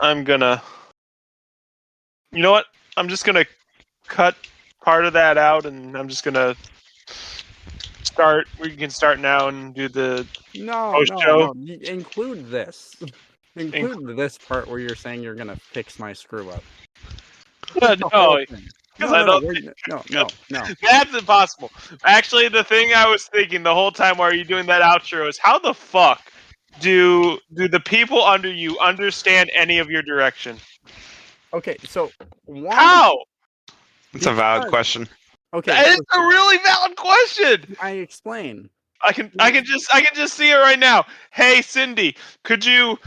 I'm gonna. You know what? I'm just gonna cut part of that out, and I'm just gonna start. We can start now and do the post show. Include this. Include this part where you're saying you're gonna fix my screw up. No, No. That's impossible. Actually, the thing I was thinking the whole time while you're doing that outro is how the fuck do the people under you understand any of your direction? Okay, so why? How? It's a valid question. Okay, That is a really valid question. I explain. I can just see it right now. Hey Cindy, could you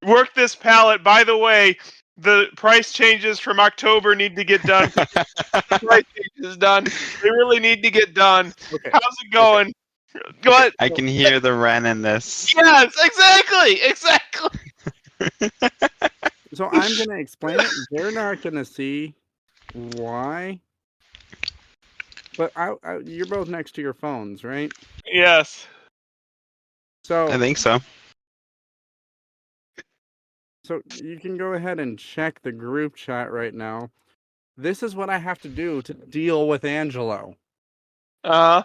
work this pallet? By the way, the price changes from October need to get done. The price changes done. They really need to get done. Okay. How's it going? Okay. What? I can hear the Rehn in this. Yes, exactly. So I'm gonna explain it. They're not gonna see why. But you're both next to your phones, right? Yes. So I think so. So you can go ahead and check the group chat right now. This is what I have to do to deal with Angelo. I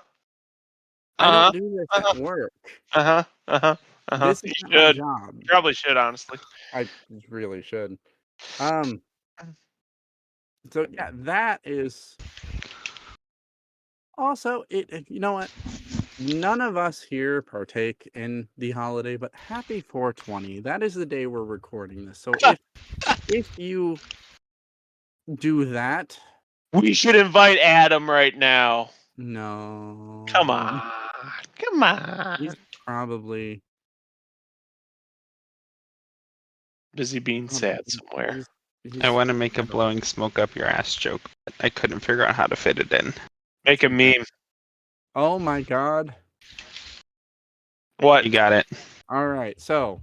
don't do this at work. This is not my job. You probably should, honestly. I really should. So yeah, that is also it. You know what? None of us here partake in the holiday, but happy 420. That is the day we're recording this. So if you do that, we should invite Adam right now. No. Come on. He's probably busy being sad somewhere. I want to make a blowing smoke up your ass joke, but I couldn't figure out how to fit it in. Make a meme. Oh my god. What? You got it. All right. So,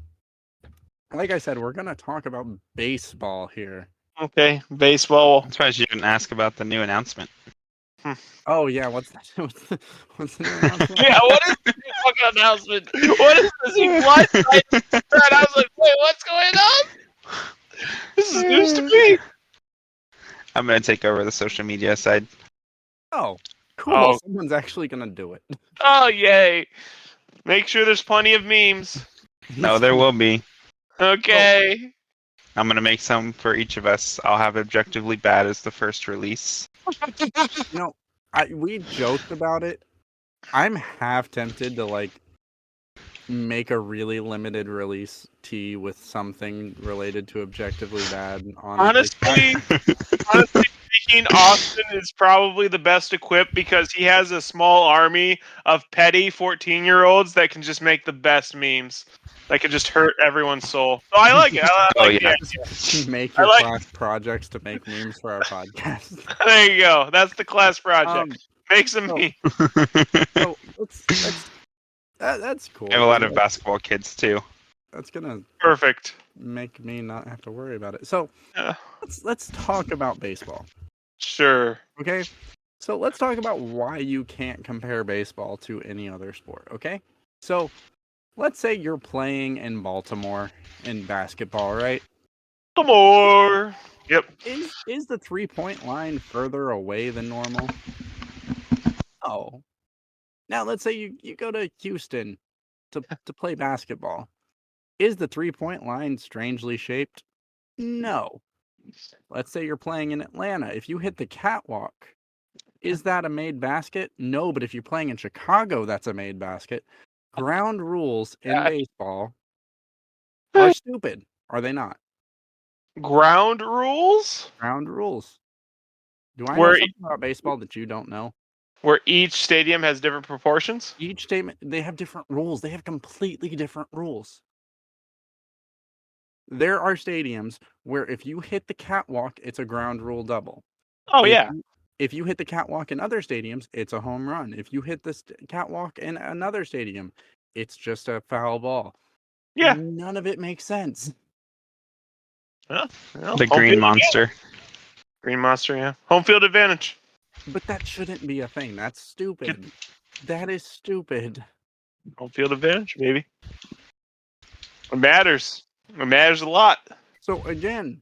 like I said, we're going to talk about baseball here. Okay. Baseball. I'm surprised you didn't ask about the new announcement. Oh, yeah. What's that? What's the new announcement? Yeah, what is the new fucking announcement? What is this? What? I was like, wait, what's going on? This is news to me. I'm going to take over the social media side. Oh, cool. Oh. Someone's actually going to do it. Oh, yay. Make sure there's plenty of memes. No, there will be. Okay. I'm going to make some for each of us. I'll have Objectively Bad as the first release. We joked about it. I'm half tempted to, make a really limited release tee with something related to Objectively Bad. Honestly speaking, Austin is probably the best equipped because he has a small army of petty 14-year-olds that can just make the best memes. That could just hurt everyone's soul. So I like it. Make your class projects to make memes for our podcast. There you go. That's the class project. Make some memes. That's cool. I have a lot of basketball kids too. That's gonna perfect make me not have to worry about it. So let's talk about baseball. Sure. Okay. So let's talk about why you can't compare baseball to any other sport. Okay. So let's say you're playing in Baltimore in basketball, right? Baltimore. Yep. Is the 3-point line further away than normal? Oh. Now let's say you go to Houston to play basketball. Is the 3-point line strangely shaped? No. Let's say you're playing in Atlanta. If you hit the catwalk, is that a made basket? No, but if you're playing in Chicago, that's a made basket. Ground rules in baseball are stupid, are they not? Ground rules? Ground rules. Do I know something about baseball that you don't know? Where each stadium has different proportions? Each stadium, they have different rules. They have completely different rules. There are stadiums where if you hit the catwalk, it's a ground rule double. Oh, yeah. If you hit the catwalk in other stadiums, it's a home run. If you hit the catwalk in another stadium, it's just a foul ball. Yeah. None of it makes sense. The Green Monster. Green Monster, yeah. Home field advantage. But that shouldn't be a thing. That's stupid. That is stupid. Home field advantage, baby. It matters. It matters a lot. So again,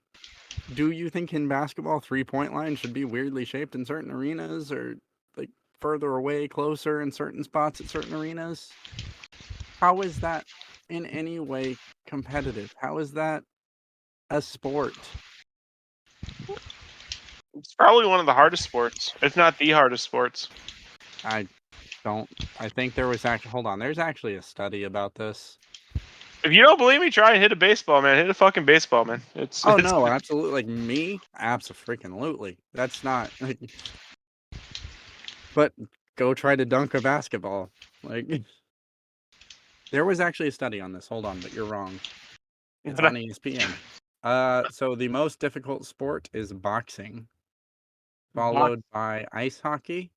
do you think in basketball 3-point line should be weirdly shaped in certain arenas, or like further away, closer in certain spots at certain arenas? How is that in any way competitive? How is that a sport? It's probably one of the hardest sports, if not the hardest sports. I think there was actually, hold on, there's actually a study about this. If you don't believe me, try and hit a baseball, man. Hit a fucking baseball, man. It's No, absolutely. Like me, absolutely. That's not like, but go try to dunk a basketball. Like there was actually a study on this. Hold on, but you're wrong. It's on ESPN. So the most difficult sport is boxing, followed by ice hockey.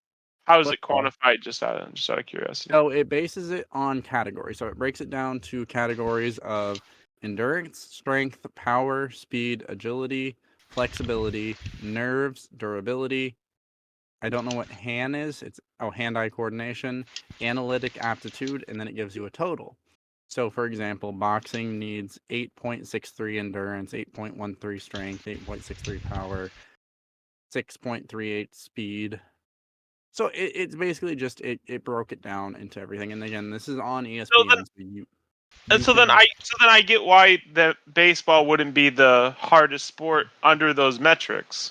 How is it Football. quantified? Just out of curiosity. So it bases it on categories. So it breaks it down to categories of endurance, strength, power, speed, agility, flexibility, nerves, durability. I don't know what HAN is. It's hand-eye coordination, analytic aptitude, and then it gives you a total. So, for example, boxing needs 8.63 endurance, 8.13 strength, 8.63 power, 6.38 speed. So it's basically just it broke it down into everything. And again, this is on ESPN. So then I get why that baseball wouldn't be the hardest sport under those metrics.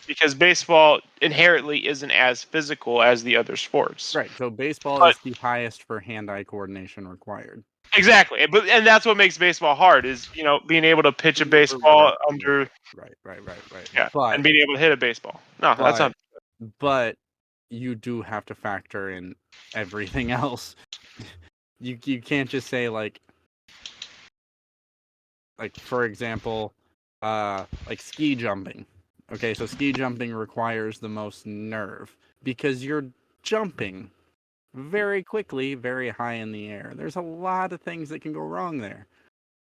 Because baseball inherently isn't as physical as the other sports. Right. So baseball is the highest for hand-eye coordination required. Exactly. And that's what makes baseball hard is, being able to pitch a baseball under Right. Yeah, But and being able to hit a baseball. No, that's not. But you do have to factor in everything else. You can't just say like for example, like ski jumping. Okay, so ski jumping requires the most nerve because you're jumping very quickly, very high in the air. There's a lot of things that can go wrong there.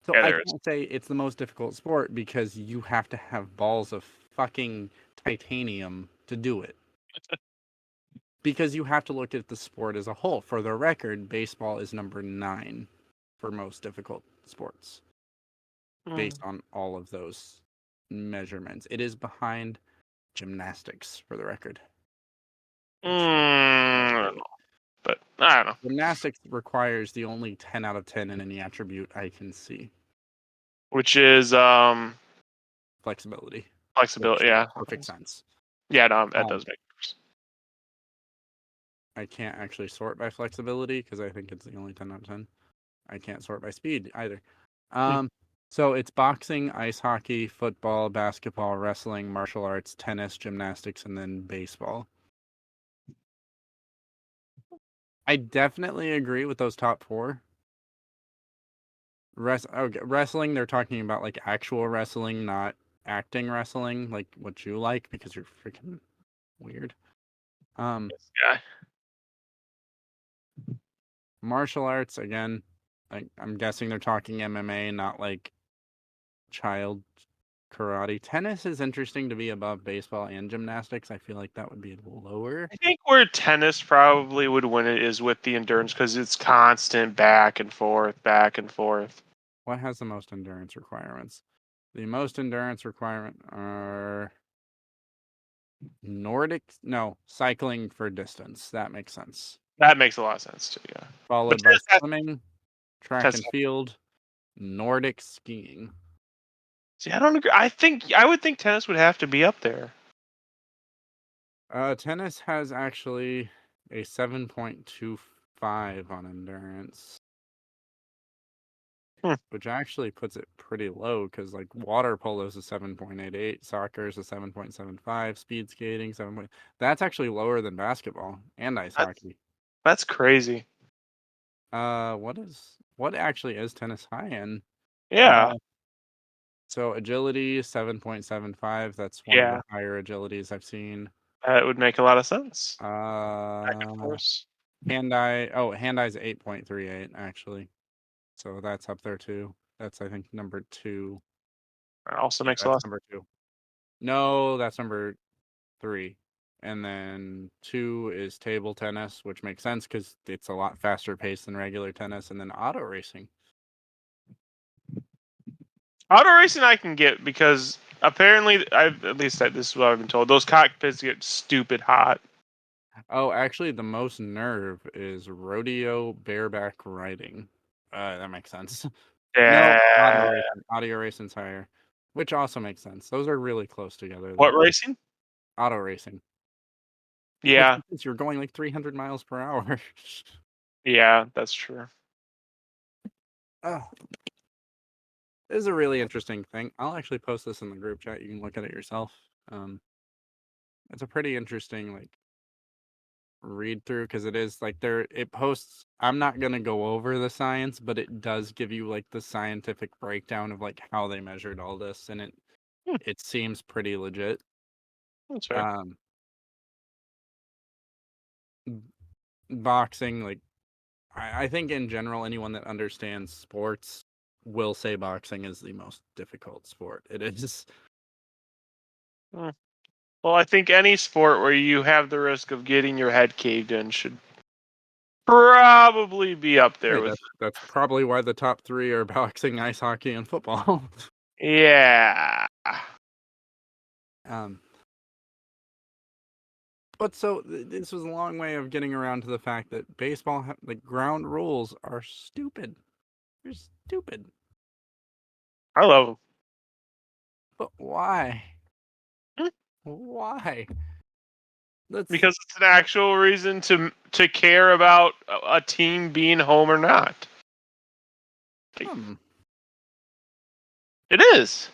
So I can't say it's the most difficult sport because you have to have balls of fucking titanium to do it. Because you have to look at the sport as a whole. For the record, baseball is number 9 for most difficult sports based on all of those measurements. It is behind gymnastics, for the record. I don't know. But I don't know. Gymnastics requires the only 10 out of 10 in any attribute I can see. Which is flexibility. Flexibility, yeah. Perfect sense. Yeah, no, that does make sense. I can't actually sort by flexibility because I think it's the only 10 out of 10. I can't sort by speed either. So it's boxing, ice hockey, football, basketball, wrestling, martial arts, tennis, gymnastics, and then baseball. I definitely agree with those top 4. Wrestling, they're talking about like actual wrestling, not acting wrestling, like what you like because you're freaking weird. Yeah. Martial arts, again, I'm guessing they're talking MMA, not like child karate. Tennis is interesting to be above baseball and gymnastics. I feel like that would be lower. I think where tennis probably would win it is with the endurance because it's constant back and forth, back and forth. What has the most endurance requirements? The most endurance requirement are cycling for distance. That makes sense. That makes a lot of sense too, yeah. Followed by swimming, track and field, Nordic skiing. See, I don't agree. I would think tennis would have to be up there. Tennis has actually a 7.25 on endurance. Which actually puts it pretty low because like water polo is a 7.88, soccer is a 7.75, speed skating 7. That's actually lower than basketball and ice hockey. That's crazy. What actually is tennis high in? Yeah. So agility 7.75. That's one of the higher agilities I've seen. That would make a lot of sense. Hand-eye is 8.38 actually. So that's up there too. That's I think number 2. That also makes a lot. Number 2. No, that's number 3. And then 2 is table tennis, which makes sense because it's a lot faster paced than regular tennis. And then auto racing. Auto racing I can get because apparently, this is what I've been told. Those cockpits get stupid hot. Oh, actually, the most nerve is rodeo bareback riding. That makes sense. No, Yeah. audio racing's higher, which also makes sense. Those are really close together, What though. racing? Auto racing. That's Yeah. because you're going like 300 miles per hour. Yeah, that's true. Oh, this is a really interesting thing. I'll actually post this in the group chat. You can look at it yourself. It's a pretty interesting like read through because it is like it posts. I'm not gonna go over the science, but it does give you like the scientific breakdown of like how they measured all this, and Hmm. it seems pretty legit. That's fair. Um, boxing, like I think in general, anyone that understands sports will say boxing is the most difficult sport. It is. Well, I think any sport where you have the risk of getting your head caved in should probably be up there Hey, with. that's probably why the top three are boxing, ice hockey, and football. Yeah. um, but so this was a long way of getting around to the fact that baseball, the ground rules are stupid. They're stupid. I love them. But why? Hmm. Why? That's Because it's an actual reason to care about a team being home or not. hmm. It is.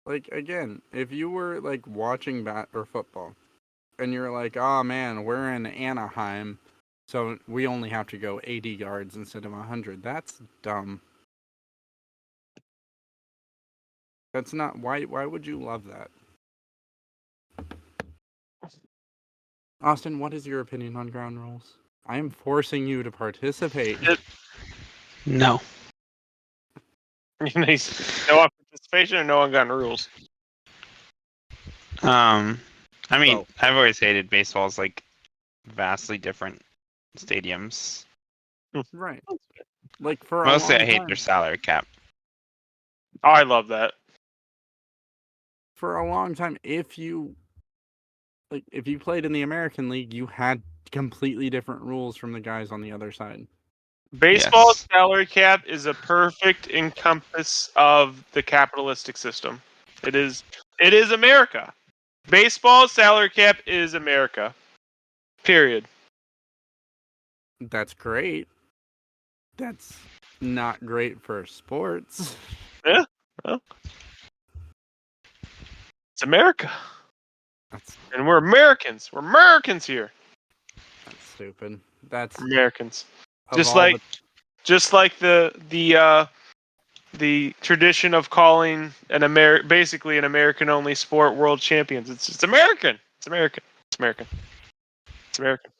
Like again, if you were like watching bat or football, and you're like, oh man, we're in Anaheim, so we only have to go 80 yards instead of 100. That's dumb. That's not why would you love that? Austin, what is your opinion on ground rules? I am forcing you to participate. No. No participation or no one gun rules. I mean, Well, I've always hated baseball's like vastly different stadiums. right. Like for a Mostly, long I hate their time, salary cap. Oh, I love that. if you played in the American League, you had completely different rules from the guys on the other side. Baseball's Yes. salary cap is a perfect encompass of the capitalistic system. It is. It is America. Baseball's salary cap is America. Period. That's great. That's not great for sports. Yeah. Well, it's America, That's and we're Americans. We're Americans here. stupid. That's Americans. of Just all like the just like the tradition of calling basically an American only sport world champions. It's American. It's American. It's American. It's American.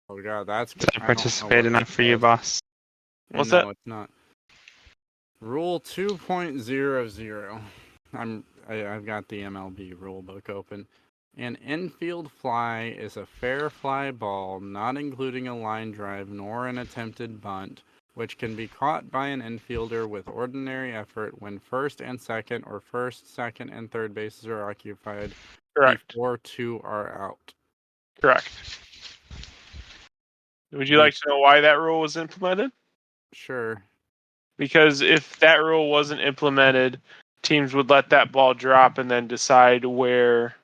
oh god, that's Did good. I I don't know participate what that enough for you, says. boss? What's No, that? it's not. Rule 2.00. I've got the MLB rule book open. An infield fly is a fair fly ball, not including a line drive nor an attempted bunt, which can be caught by an infielder with ordinary effort when first and second or first, second, and third bases are occupied Correct. before two are out. Correct. Would you like Which, to know why that rule was implemented? sure. Because if that rule wasn't implemented, teams would let that ball drop and then decide where.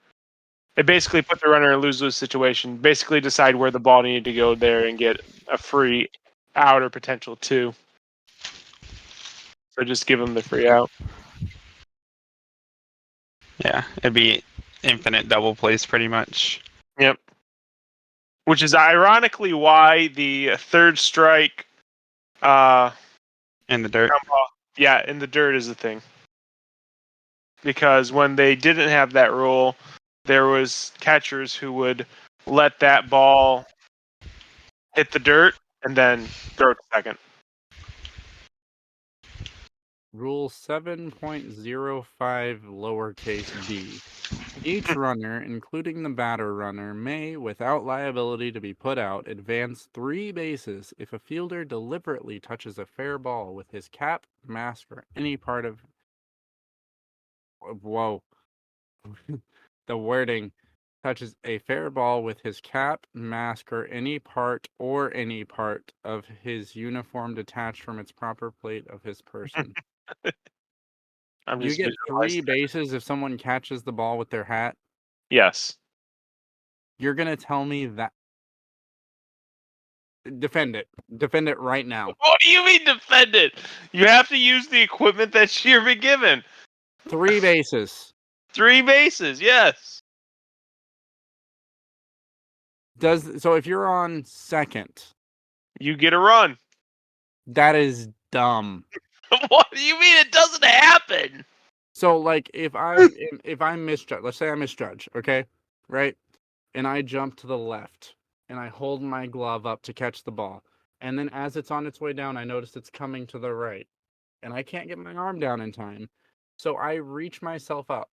It basically put the runner in a lose-lose situation. Basically, decide where the ball needed to go there and get a free out or potential two. So just give them the free out. Yeah, it'd be infinite double plays pretty much. Yep. Which is ironically why the third strike, uh, In the dirt. yeah, in the dirt is a thing. Because when they didn't have that rule, there was catchers who would let that ball hit the dirt and then throw it to second. Rule 7.05 lowercase b. Each runner, including the batter runner, may, without liability to be put out, advance 3 bases if a fielder deliberately touches a fair ball with his cap, mask, or any part of. Whoa. The wording touches a fair ball with his cap, mask, or any part of his uniform detached from its proper plate of his person. I'm You just get 3 visualizing. bases if someone catches the ball with their hat. Yes. You're gonna tell me that. Defend it. Defend it right now. What do you mean defend it? You have to use the equipment that you've been given. 3 bases. 3 bases, yes. So if you're on second, You get a run. that is dumb. What do you mean it doesn't happen? So like if I misjudge, let's say I misjudge, okay? Right? And I jump to the left and I hold my glove up to catch the ball. And then as it's on its way down, I notice it's coming to the right. And I can't get my arm down in time. So I reach myself up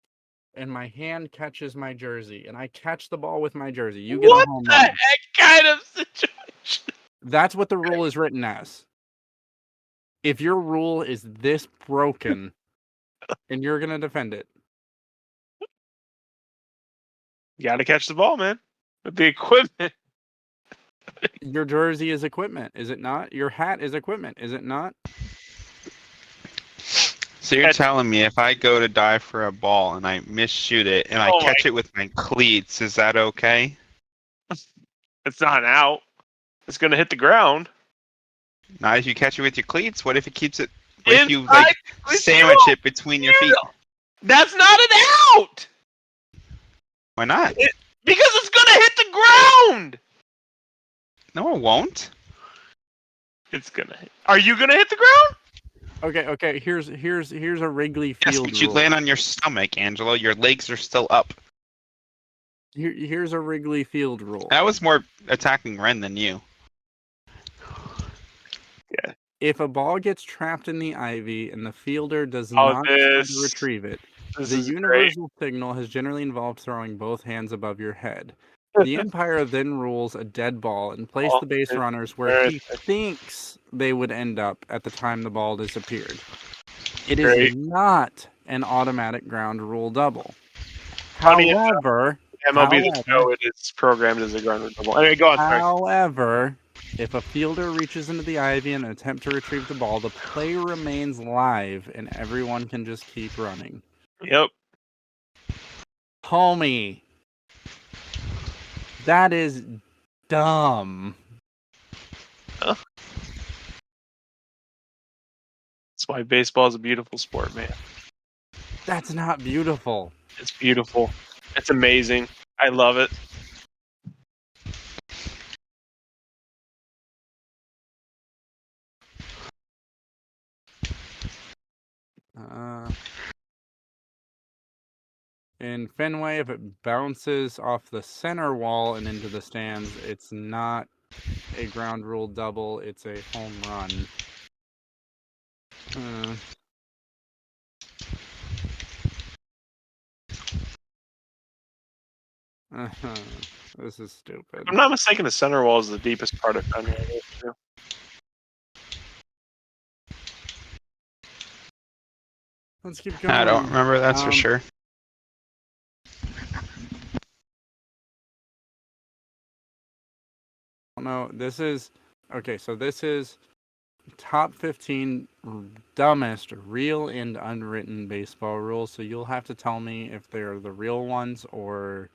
and my hand catches my jersey and I catch the ball with my jersey. You get a What home the run. heck kind of situation? That's what the rule is written as. If your rule is this broken and you're going to defend it, You gotta catch the ball, man. With the equipment. your jersey is equipment, is it not? Your hat is equipment, is it not? So you're telling me if I go to dive for a ball and I misshoot it and I Oh catch it with my cleats, is that okay? It's not out. It's gonna hit the ground. Not if you catch it with your cleats. What if it keeps it? What if you Inside like the sandwich shoe. it between your feet? That's not an out! Why not? Because it's gonna hit the ground! No, it won't. It's gonna hit. Are you gonna hit the ground? Okay. Here's a Wrigley Yes, Field but you rule. land on your stomach, Angelo. Your legs are still up. Here's a Wrigley Field rule. I was more attacking Rehn than you. If a ball gets trapped in the ivy and the fielder does not try to retrieve it, the universal signal has generally involved throwing both hands above your head. The umpire then rules a dead ball and places the base runners where he thinks they would end up at the time the ball disappeared. It is not an automatic ground rule double. However, MLB The Show, it is programmed as a ground rule double. Anyway, go on. However, if a fielder reaches into the ivy in an attempt to retrieve the ball, the play remains live and everyone can just keep running. Yep. Homie, that is dumb. Huh? That's why baseball is a beautiful sport, man. That's not beautiful. It's beautiful. It's amazing. I love it. In Fenway, if it bounces off the center wall and into the stands, it's not a ground rule double, it's a home run. This is stupid. If I'm not mistaken, the center wall is the deepest part of Fenway. Let's keep going. I don't remember, that's for sure. No, this is okay. So this is top 15 dumbest real and unwritten baseball rules. So you'll have to tell me if they're the real ones or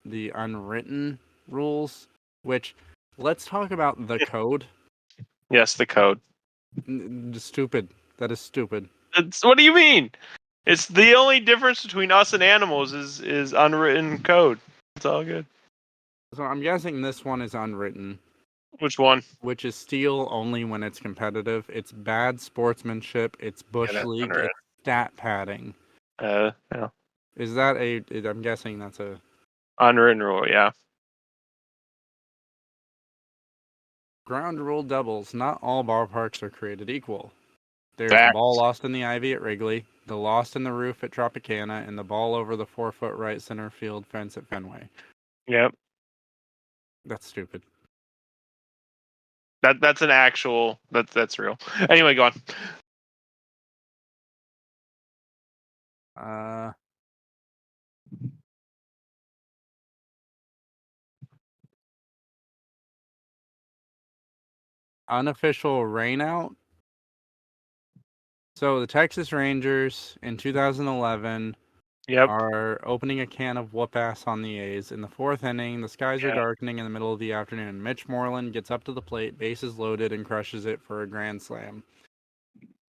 the unwritten rules. Which, let's talk about the code. Yes, the code. Stupid. That is stupid. What do you mean? It's the only difference between us and animals is unwritten code. It's all good. So I'm guessing this one is unwritten. Which one? Which is steal only when it's competitive. It's bad sportsmanship. It's bush league. It's stat padding. Yeah. Is that I'm guessing that's a unwritten rule, yeah. Ground rule doubles. Not all ballparks are created equal. There's Facts. the ball lost in the ivy at Wrigley, the lost in the roof at Tropicana, and the ball over the 4-foot right center field fence at Fenway. Yep. That's stupid. That's an actual. That's real. Anyway, go on. Unofficial rain out. So the Texas Rangers in 2011 Yep. are opening a can of whoop ass on the A's. In the 4th inning, the skies are Yeah. darkening in the middle of the afternoon. Mitch Moreland gets up to the plate, bases loaded, and crushes it for a grand slam.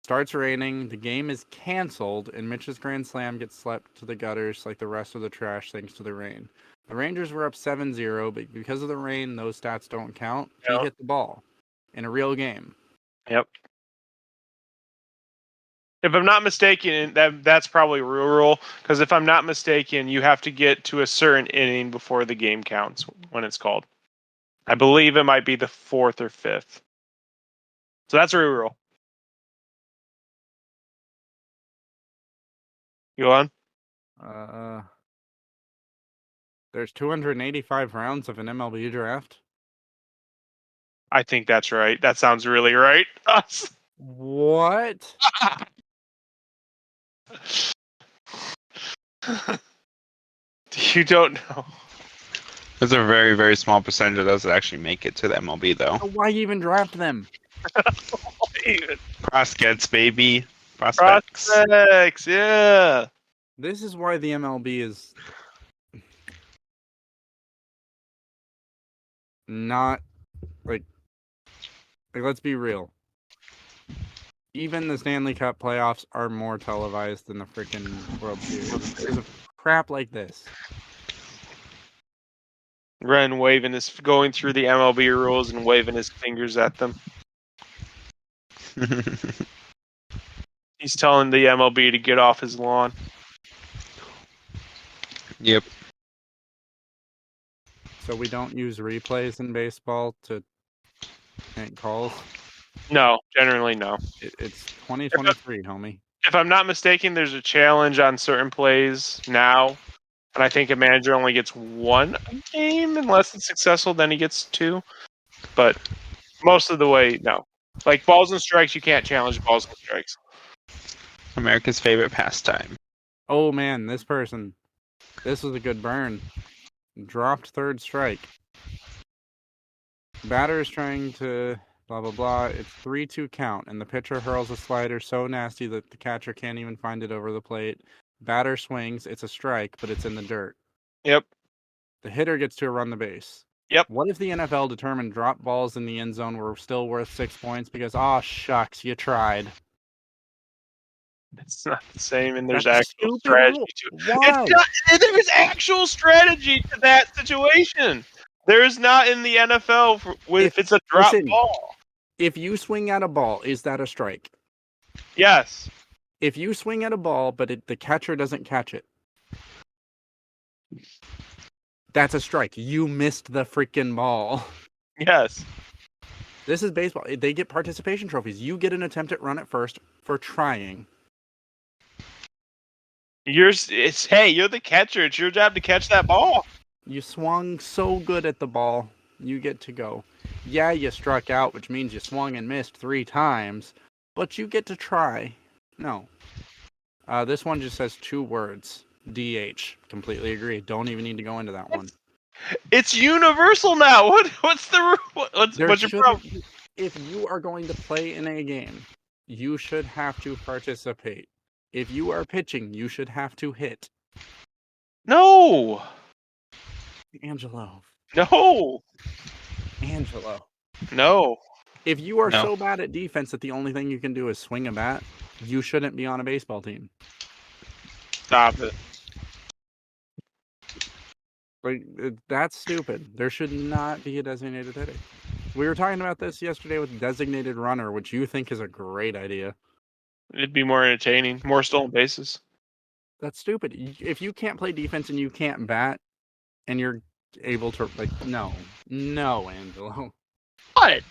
Starts raining, the game is canceled, and Mitch's grand slam gets swept to the gutters like the rest of the trash thanks to the rain. The Rangers were up 7-0, but because of the rain, those stats don't count. He Yep. hit the ball in a real game. Yep. If I'm not mistaken, that's probably a real rule, because if I'm not mistaken, you have to get to a certain inning before the game counts when it's called. I believe it might be the 4th or 5th. So that's a real rule. You go on? There's 285 rounds of an MLB draft. I think that's right. That sounds really right. What? You don't know. There's a very, very small percentage of those that actually make it to the MLB, though. Why even draft them? Prospects, baby. Prospects. Prospects, yeah. This is why the MLB is not like let's be real. Even the Stanley Cup playoffs are more televised than the freaking World Series because of crap like this. Rehn waving his, going through the MLB rules and waving his fingers at them. He's telling the MLB to get off his lawn. Yep. So we don't use replays in baseball to make calls? No, generally no. It's 2023, homie. If I'm not mistaken, there's a challenge on certain plays now, and I think a manager only gets 1 game unless it's successful. Then he gets 2, but most of the way, no. Like balls and strikes, you can't challenge balls and strikes. America's favorite pastime. Oh man, this was a good burn. Dropped 3rd strike. Batter is trying to blah blah blah. It's 3-2 count, and the pitcher hurls a slider so nasty that the catcher can't even find it over the plate. Batter swings, it's a strike, but it's in the dirt. Yep. The hitter gets to run the base. Yep. What if the NFL determined drop balls in the end zone were still worth 6 points because, oh shucks, you tried? It's not the same, and there's That's actual stupid strategy rule. to it. Why? It's not, there's actual strategy to that situation. There is not in the NFL if it's a drop ball. If you swing at a ball, is that a strike? Yes. If you swing at a ball, but the catcher doesn't catch it, that's a strike. You missed the freaking ball. Yes. This is baseball. They get participation trophies. You get an attempt at run at first for trying. You're the catcher. It's your job to catch that ball. You swung so good at the ball, you get to go. Yeah, you struck out, which means you swung and missed 3 times, but you get to try. No. This one just says 2 words. DH. Completely agree. Don't even need to go into that one. It's universal now. What's your problem? If you are going to play in a game, you should have to participate. If you are pitching, you should have to hit. No. Angelo. No. Angelo. No. If you are so bad at defense that the only thing you can do is swing a bat, you shouldn't be on a baseball team. Stop it. Like, that's stupid. There should not be a designated hitter. We were talking about this yesterday with designated runner, which you think is a great idea. It'd be more entertaining. More stolen bases. That's stupid. If you can't play defense and you can't bat, and you're able to, no, Angelo. What?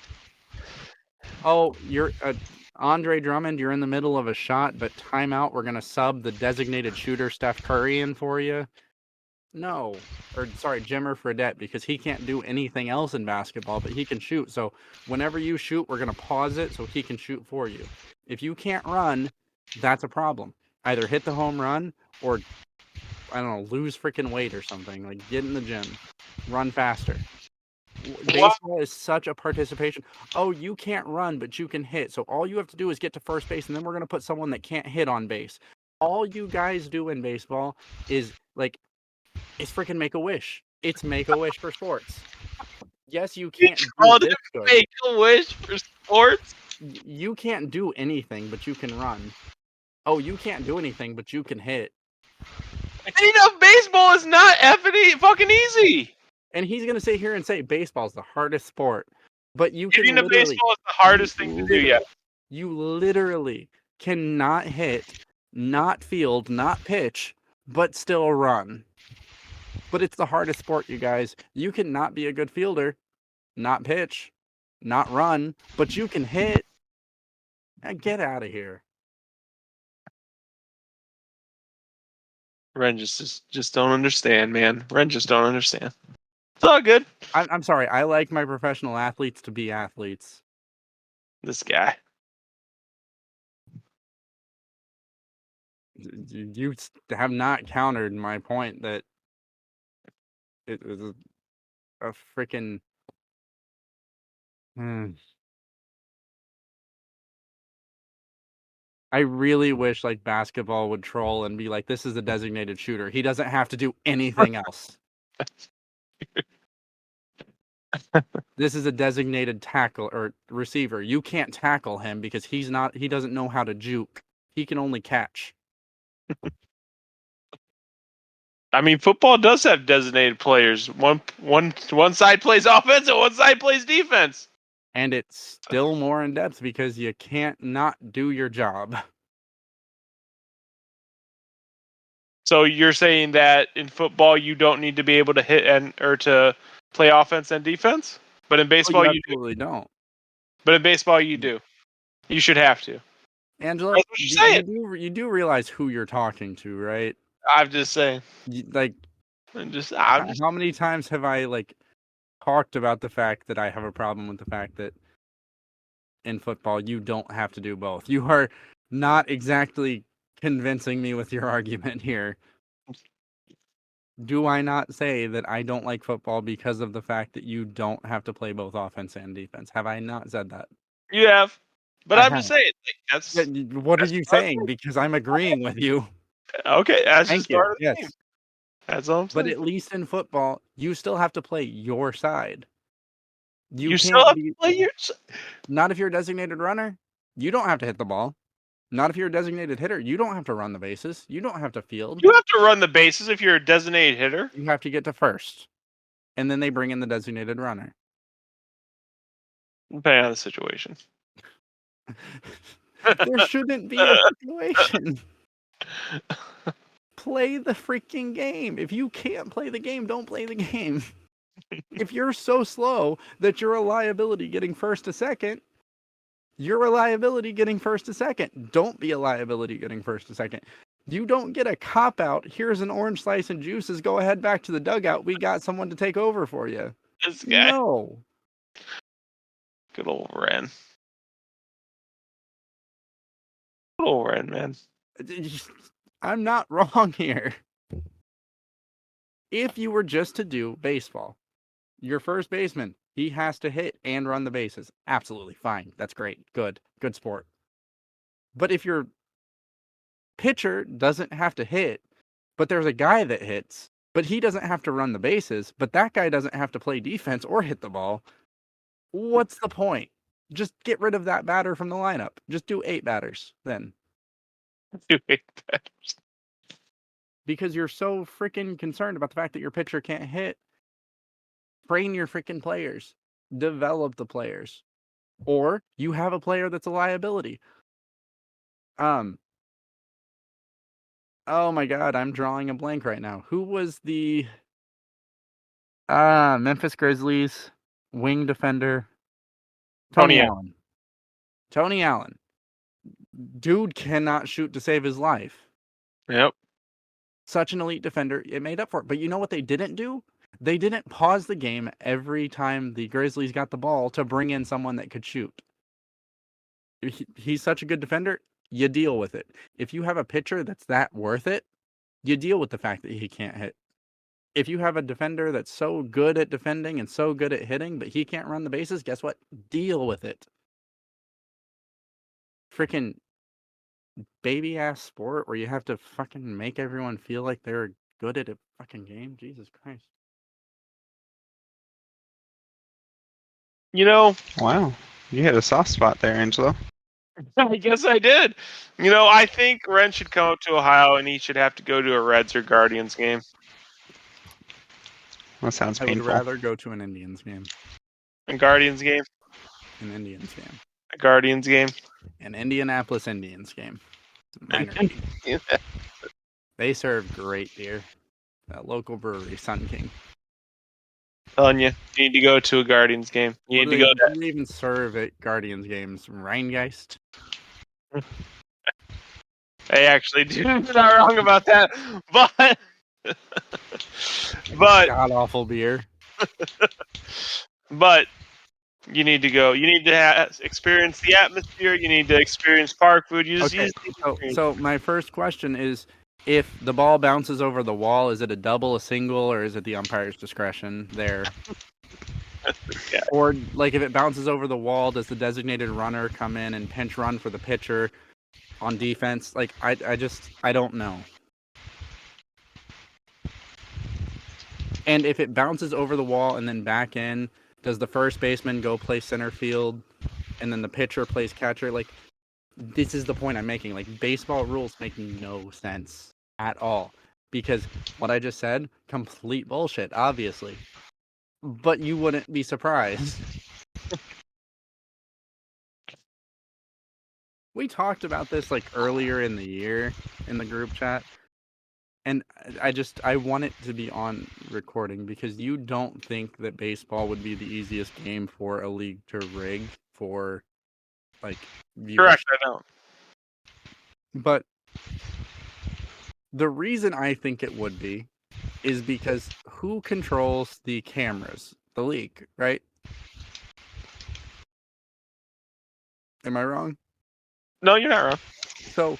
Oh, you're Andre Drummond, you're in the middle of a shot, but timeout, we're going to sub the designated shooter Steph Curry in for you. No. Or, sorry, Jimmer Fredette, because he can't do anything else in basketball, but he can shoot. So whenever you shoot, we're going to pause it so he can shoot for you. If you can't run, that's a problem. Either hit the home run or, I don't know, lose freaking weight or something. Like, get in the gym. Run faster. Baseball is such a participation. Oh, you can't run, but you can hit. So all you have to do is get to first base, and then we're going to put someone that can't hit on base. All you guys do in baseball is, like, it's freaking Make-A-Wish. It's Make-A-Wish for sports. Yes, you can't do this good. Make-A-Wish for sports? You can't do anything, but you can run. Oh, you can't do anything, but you can hit. Hitting up baseball is not fucking easy. And he's going to sit here and say baseball's the hardest sport. But you can Hitting a literally... baseball is the hardest thing to do yet. You literally cannot hit, not field, not pitch, but still run. But it's the hardest sport, you guys. You cannot be a good fielder, not pitch, not run, but you can hit. Get out of here. Ren just don't understand, man. Ren just don't understand. It's all good. I'm sorry. I like my professional athletes to be athletes. This guy. You have not countered my point that it was a freaking... I really wish like basketball would troll and be like, this is a designated shooter. He doesn't have to do anything else. This is a designated tackle or receiver. You can't tackle him because he doesn't know how to juke. He can only catch. I mean, football does have designated players. One side plays offense and one side plays defense. And it's still more in depth because you can't not do your job. So you're saying that in football you don't need to be able to hit or to play offense and defense, but in baseball you you absolutely don't. But in baseball you do. You should have to. Angelo, That's what you're saying. you do realize who you're talking to, right? I'm just saying. How many times have I like talked about the fact that I have a problem with the fact that in football you don't have to do both? You are not exactly convincing me with your argument here. Do I not say that I don't like football because of the fact that you don't have to play both offense and defense? Have I not said that? You have. But I'm just saying. What are you saying? Because I'm agreeing with you. Okay, Thank you. Yes. That's all I'm saying. But at least in football, you still have to play your side. You still have to play your side? Not if you're a designated runner. You don't have to hit the ball. Not if you're a designated hitter. You don't have to run the bases. You don't have to field. You have to run the bases if you're a designated hitter. You have to get to first. And then they bring in the designated runner. Depending on the situation. There shouldn't be a situation. Play the freaking game. If you can't play the game, don't play the game. If you're so slow that you're a liability getting first to second, you're a liability getting first to second. Don't be a liability getting first to second. You don't get a cop-out. Here's an orange slice and juices. Go ahead back to the dugout. We got someone to take over for you. This guy. No. Good old Rehn. Good old Rehn, man. I'm not wrong here. If you were just to do baseball, your first baseman, he has to hit and run the bases. Absolutely fine. That's great. Good sport. But if your pitcher doesn't have to hit, but there's a guy that hits, but he doesn't have to run the bases, but that guy doesn't have to play defense or hit the ball, what's the point? Just get rid of that batter from the lineup. Just do 8 batters then. Do 8 batters. Because you're so freaking concerned about the fact that your pitcher can't hit. Train your freaking players. Develop the players. Or you have a player that's a liability. Oh my god, I'm drawing a blank right now. Who was the Memphis Grizzlies wing defender? Tony Allen. Tony Allen. Dude cannot shoot to save his life. Yep. Such an elite defender. It made up for it. But you know what they didn't do? They didn't pause the game every time the Grizzlies got the ball to bring in someone that could shoot. He's such a good defender. You deal with it. If you have a pitcher that's that worth it, you deal with the fact that he can't hit. If you have a defender that's so good at defending and so good at hitting, but he can't run the bases, guess what? Deal with it. Freaking baby ass sport where you have to fucking make everyone feel like they're good at a fucking game. Jesus Christ. You know, Wow, you hit a soft spot there, Angelo. I guess I did. You know, I think Rehn should come up to Ohio and he should have to go to a Reds or Guardians game. That sounds I would painful. rather go to an Indians game. A Guardians game. An Indians game. A Guardians game. An Indianapolis Indians game. Minor league. They serve great beer. That local brewery, Sun King. Telling you need to go to a Guardians game. You need to go What to. do they even serve at Guardians games? Rheingeist? They actually do. You're not wrong about that. But God awful beer. but you need to go. You need to experience the atmosphere. You need to experience park food. You just, Okay, you just need to so my first question is, if the ball bounces over the wall, is it a double, a single, or is it the umpire's discretion there? Yeah. Or, like, if it bounces over the wall, does the designated runner come in and pinch run for the pitcher on defense? Like, I don't know. And if it bounces over the wall and then back in, does the first baseman go play center field and then the pitcher plays catcher? Like, this is the point I'm making. Like, baseball rules make no sense at all. Because what I just said, complete bullshit, obviously. But you wouldn't be surprised. We talked about this like earlier in the year in the group chat. And I want it to be on recording because you don't think that baseball would be the easiest game for a league to rig for, like, viewership. Correct. I don't. But the reason I think it would be is because who controls the cameras? The league, right? Am I wrong? No, you're not wrong. So,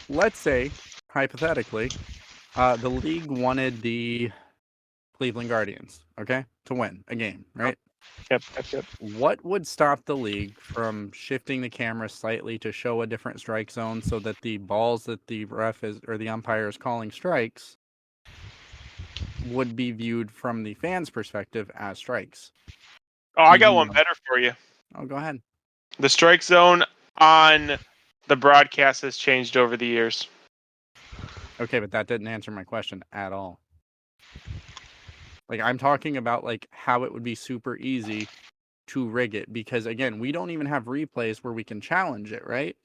let's say, hypothetically, the league wanted the Cleveland Guardians, okay, to win a game, right? Yep. What would stop the league from shifting the camera slightly to show a different strike zone so that the balls that the ref is or the umpire is calling strikes would be viewed from the fans' perspective as strikes? Oh, I got one better for you. Oh, go ahead. The strike zone on the broadcast has changed over the years. Okay, but that didn't answer my question at all. Like, I'm talking about, like, how it would be super easy to rig it. Because, again, we don't even have replays where we can challenge it, right?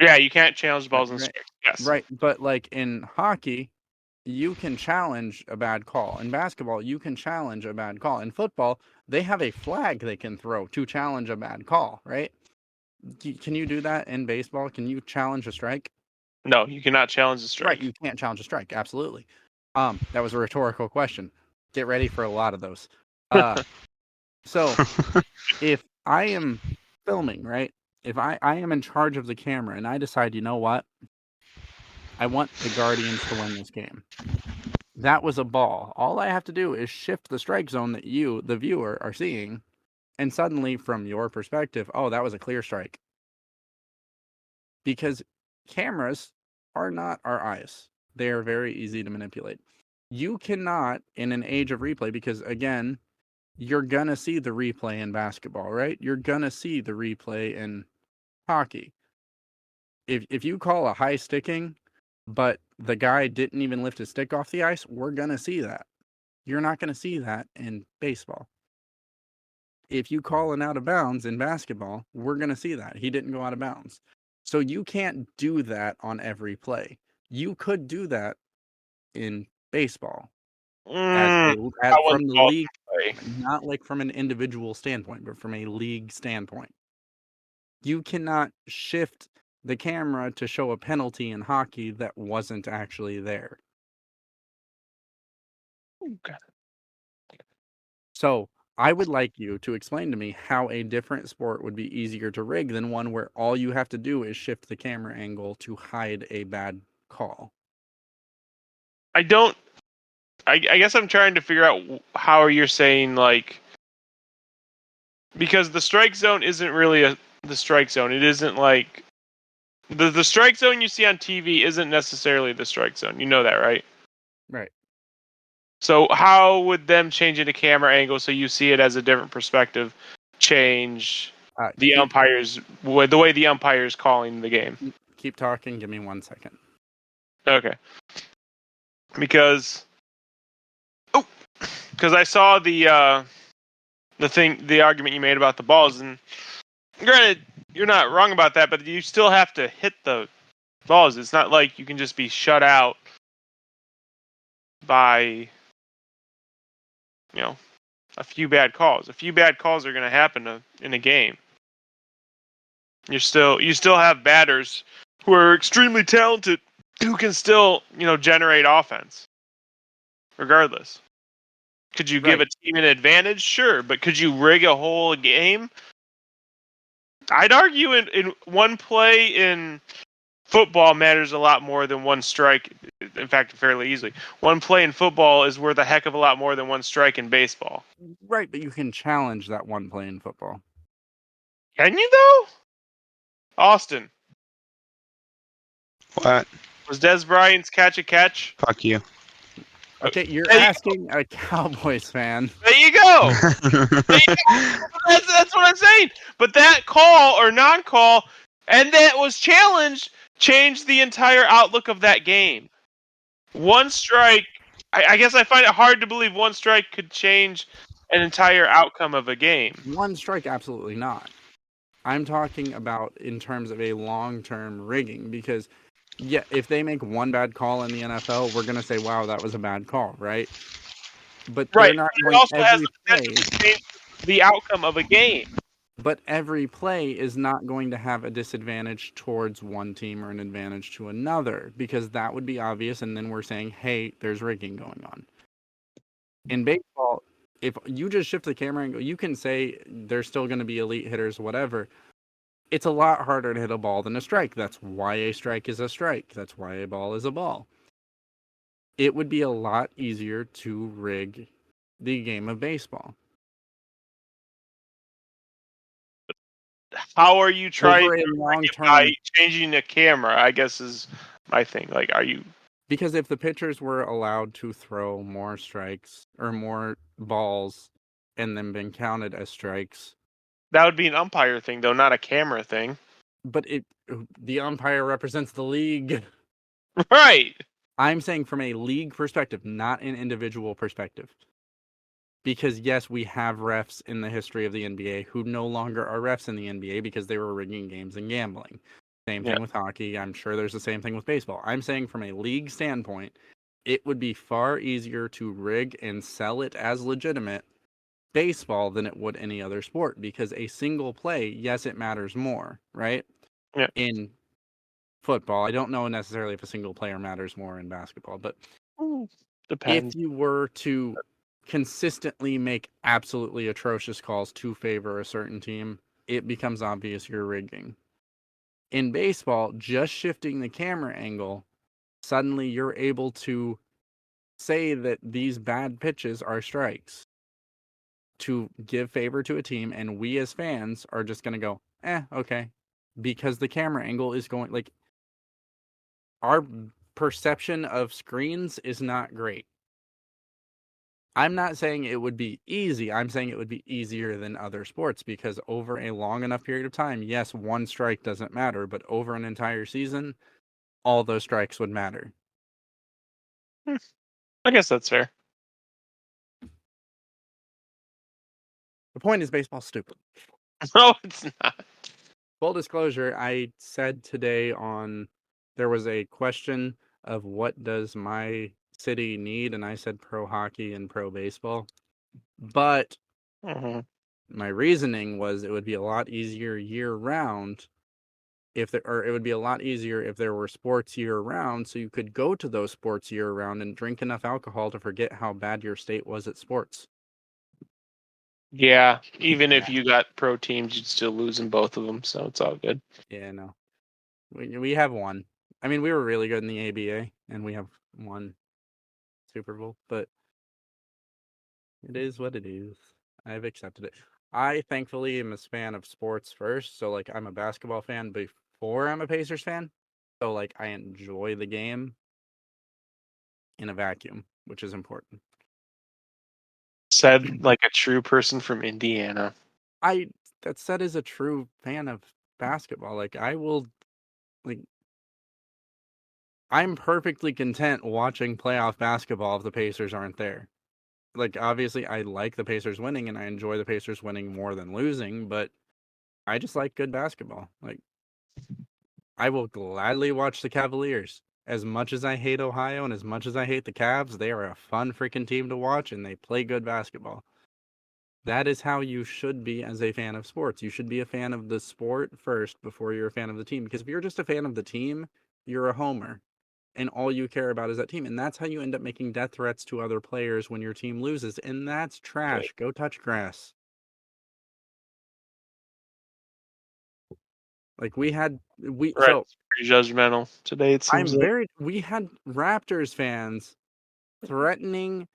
Yeah, you can't challenge balls and Right. strikes. Yes. Right, but, like, in hockey, you can challenge a bad call. In basketball, you can challenge a bad call. In football, they have a flag they can throw to challenge a bad call, right? Can you do that in baseball? Can you challenge a strike? No, you cannot challenge the strike. Right, you can't challenge a strike. Absolutely. That was a rhetorical question. Get ready for a lot of those. So, if I am filming, right? If I am in charge of the camera and I decide, you know what? I want the Guardians to win this game. That was a ball. All I have to do is shift the strike zone that you, the viewer, are seeing, and suddenly, from your perspective, oh, that was a clear strike. Because cameras are not our eyes. They are very easy to manipulate. You cannot, in an age of replay, because, again, you're going to see the replay in basketball, right? You're going to see the replay in hockey. If you call a high sticking, but the guy didn't even lift his stick off the ice, we're going to see that. You're not going to see that in baseball. If you call an out of bounds in basketball, we're going to see that. He didn't go out of bounds. So you can't do that on every play. You could do that in baseball. From the league, not like from an individual standpoint, but from a league standpoint. You cannot shift the camera to show a penalty in hockey that wasn't actually there. Okay. So I would like you to explain to me how a different sport would be easier to rig than one where all you have to do is shift the camera angle to hide a bad call. I don't. I guess I'm trying to figure out how you're saying, like, because the strike zone isn't really the strike zone. It isn't like the strike zone you see on TV isn't necessarily the strike zone. You know that, right? Right. So how would them changing the camera angle so you see it as a different perspective change the umpires, the way the umpire is calling the game? Keep talking. Give me 1 second. Okay. Because I saw the argument you made about the balls, and granted, you're not wrong about that, but you still have to hit the balls. It's not like you can just be shut out by, a few bad calls. A few bad calls are going to happen in a game. You still have batters who are extremely talented who can still, generate offense regardless. Could you give a team an advantage? Sure, but could you rig a whole game? I'd argue in one play in football matters a lot more than one strike. In fact, fairly easily. One play in football is worth a heck of a lot more than one strike in baseball. Right, but you can challenge that one play in football. Can you, though? Austin. What? Was Des Bryant's catch a catch? Fuck you. Okay, you're asking a Cowboys fan. There you go. That's what I'm saying. But that call or non-call, and that was challenged, changed the entire outlook of that game. One strike, I guess I find it hard to believe one strike could change an entire outcome of a game. One strike, absolutely not. I'm talking about in terms of a long-term rigging, because if they make one bad call in the NFL, we're going to say, wow, that was a bad call, right? But they're not going also has every the potential to change the outcome of a game. But every play is not going to have a disadvantage towards one team or an advantage to another, because that would be obvious, and then we're saying, hey, there's rigging going on. In baseball, if you just shift the camera angle, you can say there's still going to be elite hitters, whatever. It's a lot harder to hit a ball than a strike. That's why a strike is a strike. That's why a ball is a ball. It would be a lot easier to rig the game of baseball. How are you trying Over a to long rig it term by changing the camera? I guess is my thing. Like, are you? Because if the pitchers were allowed to throw more strikes or more balls and then been counted as strikes, That would be an umpire thing, though, not a camera thing. but the umpire represents the league. Right. I'm saying from a league perspective, not an individual perspective. Because yes, we have refs in the history of the NBA who no longer are refs in the NBA because they were rigging games and gambling. Same thing with hockey. I'm sure there's the same thing with baseball. I'm saying from a league standpoint, it would be far easier to rig and sell it as legitimate baseball than it would any other sport, because a single play, yes, it matters more, right? Yeah. In football, I don't know necessarily if a single player matters more in basketball, but Depends. if you were to consistently make absolutely atrocious calls to favor a certain team, it becomes obvious you're rigging. In baseball, just shifting the camera angle, suddenly you're able to say that these bad pitches are strikes to give favor to a team, and we as fans are just going to go, okay, because the camera angle is going, like, our perception of screens is not great. I'm not saying it would be easy. I'm saying it would be easier than other sports, because over a long enough period of time, yes, one strike doesn't matter, but over an entire season, all those strikes would matter. I guess that's fair. The point is, baseball's stupid. No, it's not. Full disclosure, I said today there was a question of what does my city need, and I said pro hockey and pro baseball. But my reasoning was it would be a lot easier year round it would be a lot easier if there were sports year round, so you could go to those sports year round and drink enough alcohol to forget how bad your state was at sports. Yeah, even if you got pro teams, you'd still lose in both of them, so it's all good. Yeah, no. We have one. I mean, we were really good in the ABA, and we have one Super Bowl, but it is what it is. I've accepted it. I thankfully am a fan of sports first, so like I'm a basketball fan before I'm a Pacers fan. So like I enjoy the game in a vacuum, which is important. Said like a true person from Indiana. That said is a true fan of basketball. Like I will like I'm perfectly content watching playoff basketball if the Pacers aren't there. Like obviously I like the Pacers winning and I enjoy the Pacers winning more than losing, but I just like good basketball. Like I will gladly watch the Cavaliers. As much as I hate Ohio and as much as I hate the Cavs, they are a fun freaking team to watch and they play good basketball. That is how you should be as a fan of sports. You should be a fan of the sport first before you're a fan of the team. Because if you're just a fan of the team, you're a homer. And all you care about is that team. And that's how you end up making death threats to other players when your team loses. And that's trash. Go touch grass. Like we had we Right. so Pretty judgmental today, it seems we had Raptors fans threatening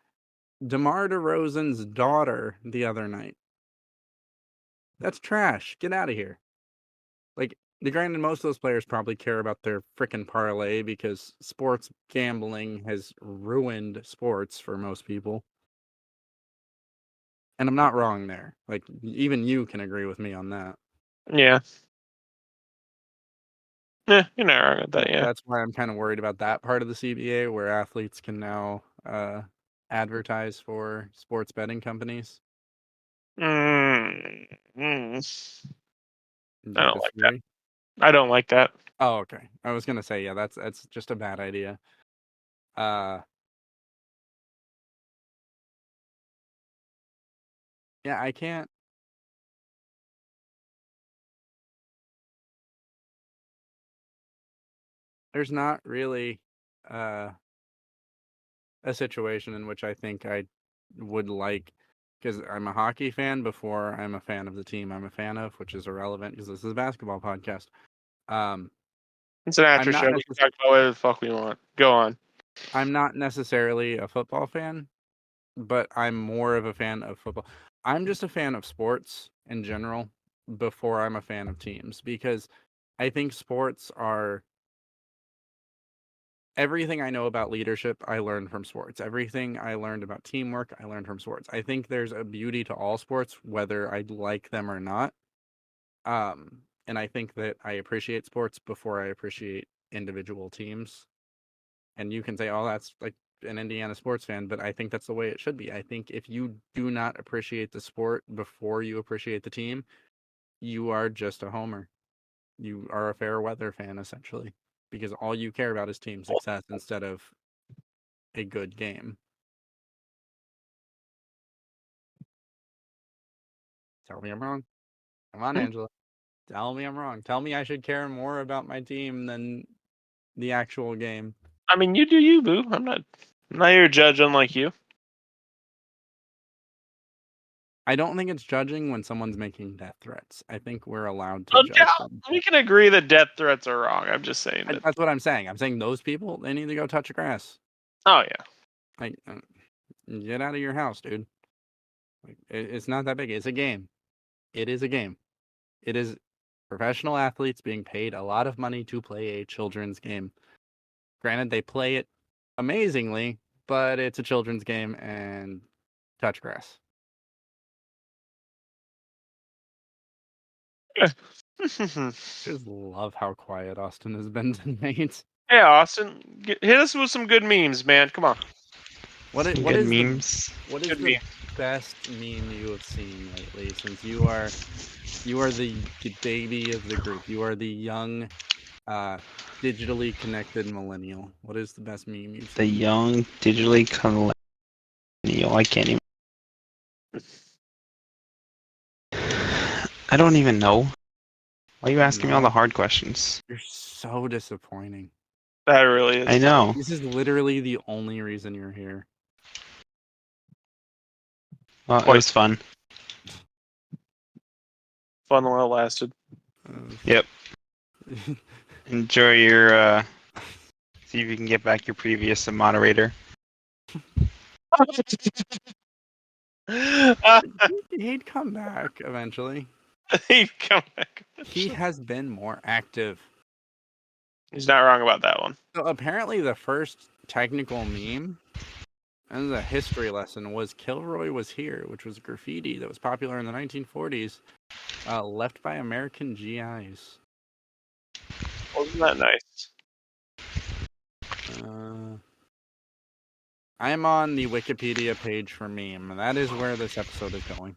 DeMar DeRozan's daughter the other night. That's trash. Get out of here. Like, granted, most of those players probably care about their frickin' parlay because sports gambling has ruined sports for most people. And I'm not wrong there. Like, even you can agree with me on that. Yeah. Yeah, you're not wrong with that, yeah. That's why I'm kind of worried about that part of the CBA where athletes can now advertise for sports betting companies. Mm. Do I you don't like that. disagree? I don't like that. Oh, okay. I was gonna say, yeah, that's just a bad idea. Yeah, I can't. There's not really uh a situation in which I think I would like because I'm a hockey fan before I'm a fan of the team I'm a fan of, which is irrelevant because this is a basketball podcast. Um, It's an I'm after not show. We can talk about whatever the fuck we want. Go on. I'm not necessarily a football fan, but I'm more of a fan of football. I'm just a fan of sports in general before I'm a fan of teams because I think sports are everything I know about leadership, I learned from sports. Everything I learned about teamwork, I learned from sports. I think there's a beauty to all sports, whether I like them or not. And I think that I appreciate sports before I appreciate individual teams. And you can say, oh, that's like an Indiana sports fan, but I think that's the way it should be. I think if you do not appreciate the sport before you appreciate the team, you are just a homer. You are a fair weather fan, essentially, because all you care about is team success instead of a good game. Tell me I'm wrong. Come on, Angela. Tell me I'm wrong. Tell me I should care more about my team than the actual game. I mean, you do you, boo. I'm not here to judge unlike you. I don't think it's judging when someone's making death threats. I think we're allowed to judge them. We can agree that death threats are wrong. I'm just saying that. That's what I'm saying. I'm saying those people, they need to go touch the grass. Oh yeah. Like, get out of your house, dude. Like, it's not that big. It's a game. It is a game. It is professional athletes being paid a lot of money to play a children's game. Granted, they play it amazingly, but it's a children's game and touch grass. Just love how quiet Austin has been tonight. Yeah, Austin, hit us with some good memes, man. Come on. What is memes. What is Good the meme. best meme you have seen lately? Since you are the baby of the group, you are the young, digitally connected millennial. What is the best meme you've The seen? young digitally millennial. I can't even. I don't even know. Why are you I asking me all know. the hard questions? You're so disappointing. That really is. I know. This is literally the only reason you're here. Well, it Quite- was fun. Fun while it lasted. Yep. Enjoy your. See if you can get back your previous moderator. He'd come back eventually. He'd come back. He has been more active. He's not wrong about that one. So apparently the first technical meme, and the history lesson, was Kilroy was here, which was graffiti that was popular in the 1940s, left by American GIs. Wasn't that nice? I am on the Wikipedia page for meme, and that is where this episode is going.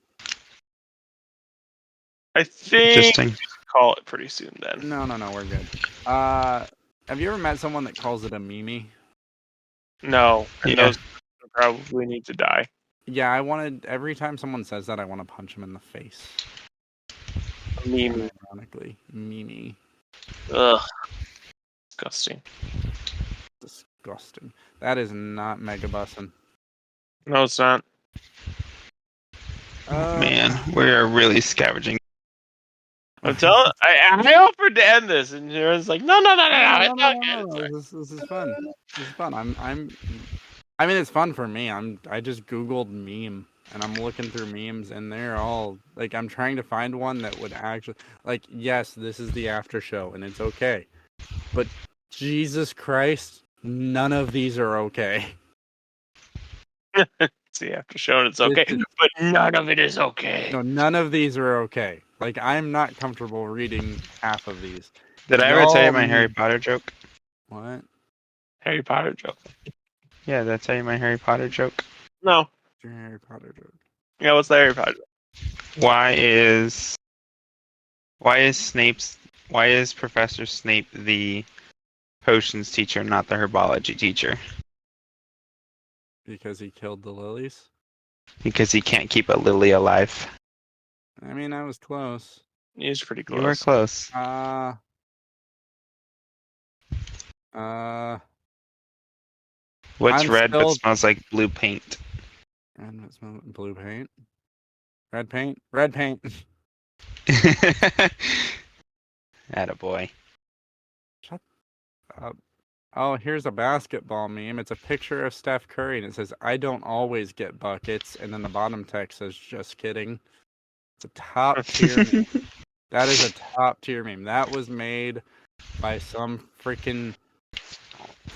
I think Interesting. we should call it pretty soon then. No, we're good. Have you ever met someone that calls it a meme? No, and Yeah. those probably need to die. Yeah, every time someone says that, I want to punch them in the face. Meme. Ironically, meme. Ugh. Disgusting. Disgusting. That is not Megabussin'. No, it's not. Man, we are really scavenging. I'm telling. I offered to end this, and everyone's like, no. It's not good. It's fine. This is fun. This is fun. I mean, it's fun for me. I just Googled meme, and I'm looking through memes, and they're all like, I'm trying to find one that would actually, like, yes, this is the after show, and it's okay, but Jesus Christ, none of these are okay. It's the after show, and it's okay, but none of it is okay. No, none of these are okay. Like, I'm not comfortable reading half of these. Did I ever tell you my Y'all- Harry Potter joke? What? Harry Potter joke. Yeah, did I tell you my Harry Potter joke? No. Your Harry Potter joke. Yeah, what's the Harry Potter joke? Why is Professor Snape the potions teacher, not the herbology teacher? Because he killed the lilies? Because he can't keep a lily alive. I mean, I was close. He's pretty close. You were close. What's I'm red still- but smells like blue paint? And it smells blue paint. Red paint. Red paint. Attaboy. Oh, here's a basketball meme. It's a picture of Steph Curry, and it says, "I don't always get buckets." And then the bottom text says, "Just kidding." It's a top tier meme. That is a top tier meme. That was made by some freaking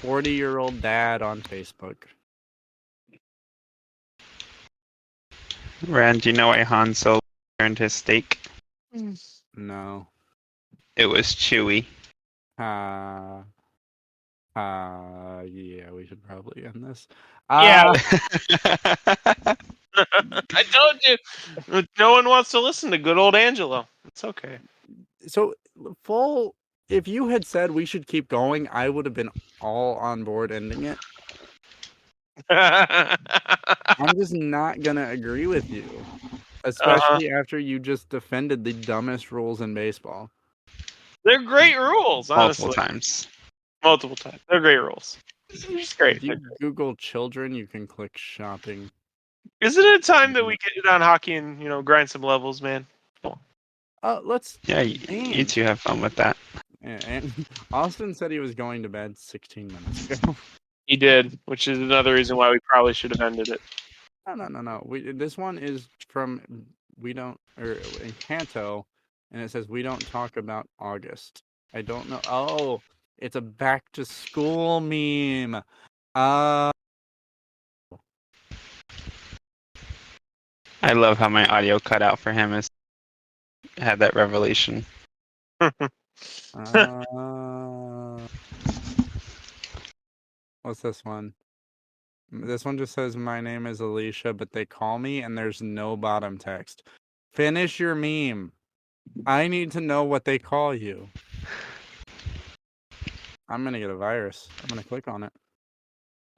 40-year-old dad on Facebook. Rand, do you know why Han Solo earned his steak? No. It was chewy. Yeah, we should probably end this. Yeah. I told you. No one wants to listen to good old Angelo. It's okay. So, if you had said we should keep going, I would have been all on board ending it. I'm just not going to agree with you. Especially after you just defended the dumbest rules in baseball. They're great rules, honestly. Multiple times. They're great rules. They're just great. If you Google children, you can click shopping. Isn't it time that we get on hockey and, grind some levels, man? Let's. Yeah, you two have fun with that. And Austin said he was going to bed 16 minutes ago. He did, which is another reason why we probably should have ended it. No. This one is from Encanto, and it says we don't talk about August. I don't know. Oh, it's a back to school meme. I love how my audio cut out for him had that revelation. What's this one? This one just says, "My name is Alicia, but they call me," and there's no bottom text. Finish your meme. I need to know what they call you. I'm gonna get a virus. I'm gonna click on it.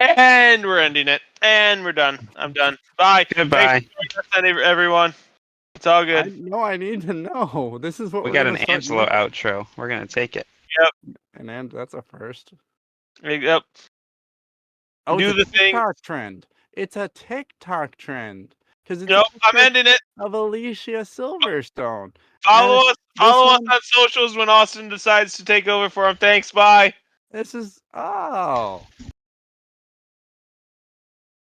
And we're ending it. And we're done. I'm done. Bye. Goodbye. Thanks for joining us, everyone. It's all I good. know. I need to know. This is what We we're got gonna an start Angelo doing. outro. We're gonna take it. And that's a first. Yep. Oh, Do it's a the thing. TikTok trend. It's a TikTok trend because it's Nope, a I'm picture ending it. of Alicia Silverstone. Follow us. this Follow us one, on socials when Austin decides to take over for him. Thanks. Bye. this is oh.